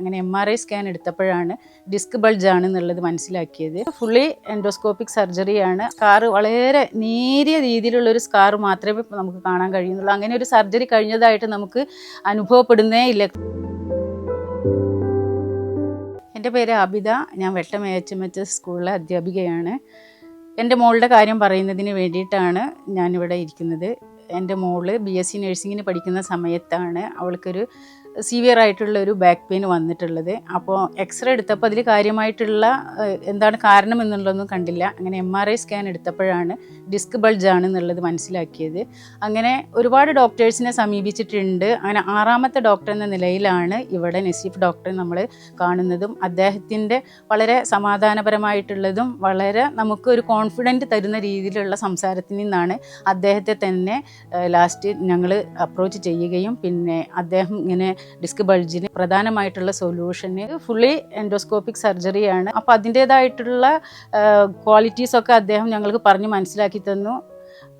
അങ്ങനെ MRI scan എടുത്തപ്പോഴാണ് disk ബൾജാണ് എന്നുള്ളത് മനസ്സിലാക്കിയത്. Fully endoscopic സർജറിയാണ്. സ്കാർ വളരെ നേരിയ രീതിയിലുള്ളൊരു സ്കാർ മാത്രമേ നമുക്ക് കാണാൻ കഴിയുന്നുള്ളൂ. അങ്ങനെ ഒരു സർജറി കഴിഞ്ഞതായിട്ട് നമുക്ക് അനുഭവപ്പെടുന്നേ ഇല്ല. എൻ്റെ പേര് ആബിദ. ഞാൻ വെട്ടം AHMH സ്കൂളിലെ അധ്യാപികയാണ്. എൻ്റെ മോളുടെ കാര്യം പറയുന്നതിന് വേണ്ടിയിട്ടാണ് ഞാനിവിടെ ഇരിക്കുന്നത്. എൻ്റെ മോള് BSc നഴ്സിങ്ങിന് പഠിക്കുന്ന സമയത്താണ് അവൾക്കൊരു സിവിയർ ആയിട്ടുള്ള ഒരു ബാക്ക് പെയിൻ വന്നിട്ടുള്ളത്. അപ്പോൾ എക്സ്റേ എടുത്തപ്പോൾ അതിൽ കാര്യമായിട്ടുള്ള എന്താണ് കാരണം എന്നുള്ളതൊന്നും കണ്ടില്ല. അങ്ങനെ MRI സ്കാൻ എടുത്തപ്പോഴാണ് ഡിസ്ക് ബൾജാണ് എന്നുള്ളത് മനസ്സിലാക്കിയത്. അങ്ങനെ ഒരുപാട് ഡോക്ടേഴ്സിനെ സമീപിച്ചിട്ടുണ്ട്. അങ്ങനെ 6ാമത്തെ ഡോക്ടർ എന്ന നിലയിലാണ് ഇവിടെ നസീഫ് ഡോക്ടറെ നമ്മൾ കാണുന്നതും അദ്ദേഹത്തിൻ്റെ വളരെ സമാധാനപരമായിട്ടുള്ളതും വളരെ നമുക്കൊരു കോൺഫിഡൻറ്റ് തരുന്ന രീതിയിലുള്ള സംസാരത്തിൽ നിന്നാണ് അദ്ദേഹത്തെ തന്നെ ലാസ്റ്റ് ഞങ്ങൾ അപ്രോച്ച് ചെയ്യുകയും പിന്നെ അദ്ദേഹം ഇങ്ങനെ ഡിസ്ക് ബൾജിന് പ്രധാനമായിട്ടുള്ള സൊല്യൂഷന് ഫുള്ളി എൻഡോസ്കോപ്പിക് സർജറിയാണ്. അപ്പോൾ അതിൻ്റേതായിട്ടുള്ള ക്വാളിറ്റീസൊക്കെ അദ്ദേഹം ഞങ്ങൾക്ക് പറഞ്ഞ് മനസ്സിലാക്കി തന്നു.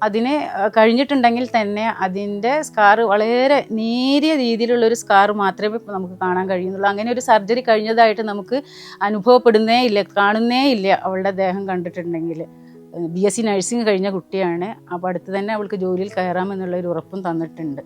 അതിന് കഴിഞ്ഞിട്ടുണ്ടെങ്കിൽ തന്നെ അതിൻ്റെ സ്കാർ വളരെ നേരിയ രീതിയിലുള്ളൊരു സ്കാർ മാത്രമേ നമുക്ക് കാണാൻ കഴിയുന്നുള്ളൂ. അങ്ങനെ ഒരു സർജറി കഴിഞ്ഞതായിട്ട് നമുക്ക് അനുഭവപ്പെടുന്നേ ഇല്ല, കാണുന്നേ ഇല്ല. അവളുടെ ദേഹം കണ്ടിട്ടുണ്ടെങ്കിൽ BSc നഴ്സിംഗ് കഴിഞ്ഞ കുട്ടിയാണ്. അപ്പോൾ അടുത്ത് തന്നെ അവൾക്ക് ജോലിയിൽ കയറാമെന്നുള്ളൊരു ഉറപ്പും തന്നിട്ടുണ്ട്.